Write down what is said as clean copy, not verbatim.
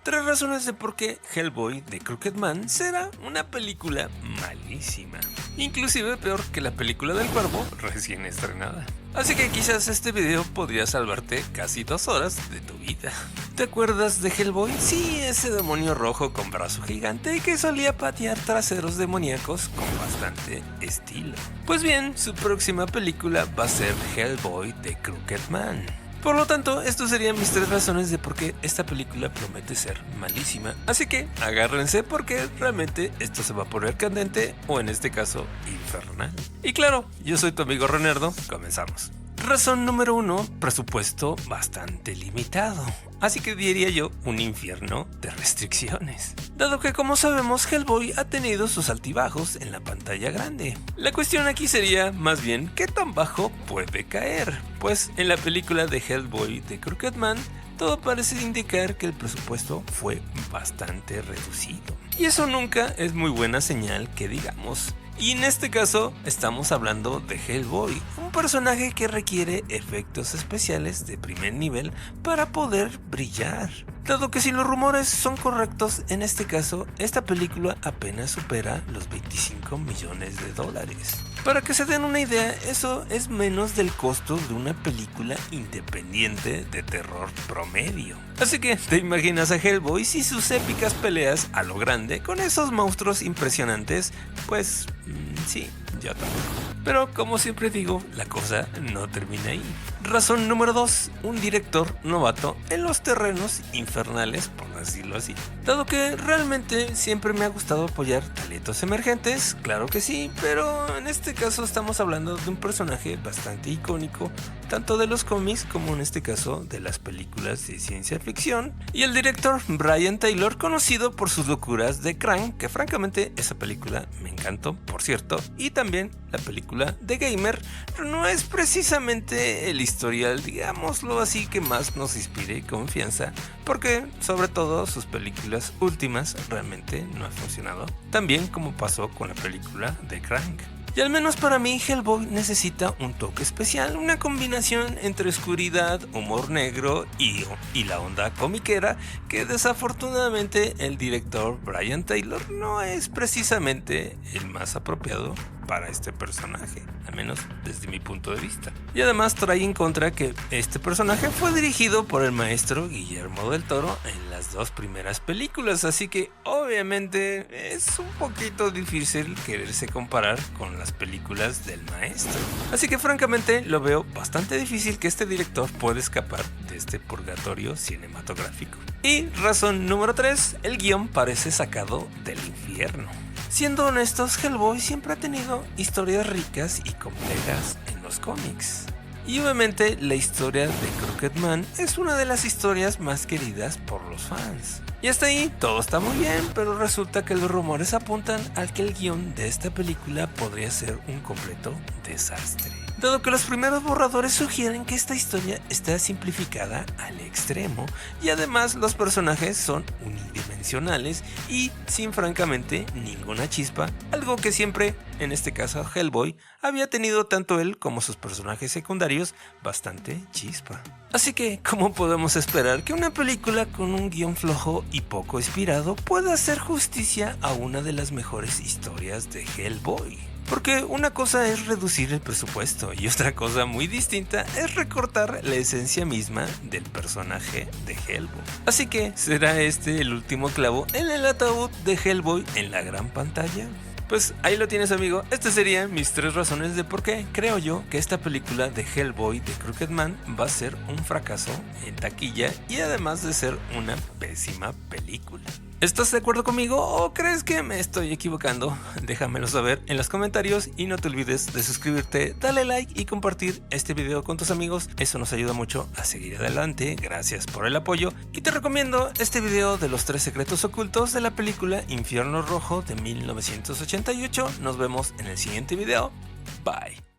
3 razones de por qué Hellboy de Crooked Man será una película malísima, inclusive peor que la película del Cuervo recién estrenada. Así que quizás este video podría salvarte casi 2 horas de tu vida. ¿Te acuerdas de Hellboy? Sí, ese demonio rojo con brazo gigante y que solía patear traseros demoníacos con bastante estilo. Pues bien, su próxima película va a ser Hellboy de Crooked Man. Por lo tanto, estos serían mis 3 razones de por qué esta película promete ser malísima. Así que agárrense porque realmente esto se va a poner candente o en este caso infernal. Y claro, yo soy tu amigo Renerdo, comenzamos. Razón número 1, presupuesto bastante limitado. Así que diría yo un infierno de restricciones. Dado que como sabemos Hellboy ha tenido sus altibajos en la pantalla grande. La cuestión aquí sería más bien qué tan bajo puede caer. Pues en la película de Hellboy de Crooked Man todo parece indicar que el presupuesto fue bastante reducido. Y eso nunca es muy buena señal que digamos. Y en este caso estamos hablando de Hellboy, un personaje que requiere efectos especiales de primer nivel para poder brillar. Dado que si los rumores son correctos, en este caso esta película apenas supera los 25 millones de dólares. Para que se den una idea, eso es menos del costo de una película independiente de terror promedio. Así que te imaginas a Hellboy y sus épicas peleas a lo grande con esos monstruos impresionantes, pues sí, yo tampoco. Pero como siempre digo, la cosa no termina ahí. Razón número 2, un director novato en los terrenos infernales, por decirlo así. Dado que realmente siempre me ha gustado apoyar talentos emergentes, claro que sí, pero en este caso estamos hablando de un personaje bastante icónico, tanto de los cómics como en este caso de las películas de ciencia ficción. Y el director Brian Taylor, conocido por sus locuras de Crank, que francamente esa película me encantó, por cierto, y también la película de Gamer, no es precisamente el historial, digámoslo así, que más nos inspire confianza, porque sobre todo sus películas últimas realmente no han funcionado tan bien como pasó con la película de Crank. Y al menos para mí Hellboy necesita un toque especial, una combinación entre oscuridad, humor negro y la onda comiquera que desafortunadamente el director Brian Taylor no es precisamente el más apropiado para este personaje, al menos desde mi punto de vista. Y además trae en contra que este personaje fue dirigido por el maestro Guillermo del Toro en las 2 primeras películas, así que obviamente es un poquito difícil quererse comparar con las películas del maestro. Así que francamente lo veo bastante difícil que este director pueda escapar de este purgatorio cinematográfico. Y razón número 3, el guión parece sacado del infierno. Siendo honestos, Hellboy siempre ha tenido historias ricas y complejas en los cómics. Y obviamente la historia de Crooked Man es una de las historias más queridas por los fans. Y hasta ahí todo está muy bien, pero resulta que los rumores apuntan al que el guión de esta película podría ser un completo desastre. Dado que los primeros borradores sugieren que esta historia está simplificada al extremo y además los personajes son unidimensionales y sin francamente ninguna chispa, algo que siempre, en este caso Hellboy, había tenido tanto él como sus personajes secundarios bastante chispa. Así que, ¿cómo podemos esperar que una película con un guión flojo y poco inspirado pueda hacer justicia a una de las mejores historias de Hellboy? Porque una cosa es reducir el presupuesto y otra cosa muy distinta es recortar la esencia misma del personaje de Hellboy. Así que, ¿será este el último clavo en el ataúd de Hellboy en la gran pantalla? Pues ahí lo tienes, amigo. Estas serían mis 3 razones de por qué creo yo que esta película de Hellboy de Crooked Man va a ser un fracaso en taquilla y además de ser una pésima película. ¿Estás de acuerdo conmigo o crees que me estoy equivocando? Déjamelo saber en los comentarios y no te olvides de suscribirte, darle like y compartir este video con tus amigos. Eso nos ayuda mucho a seguir adelante. Gracias por el apoyo y te recomiendo este video de los 3 secretos ocultos de la película Infierno Rojo de 1988. Nos vemos en el siguiente video. Bye.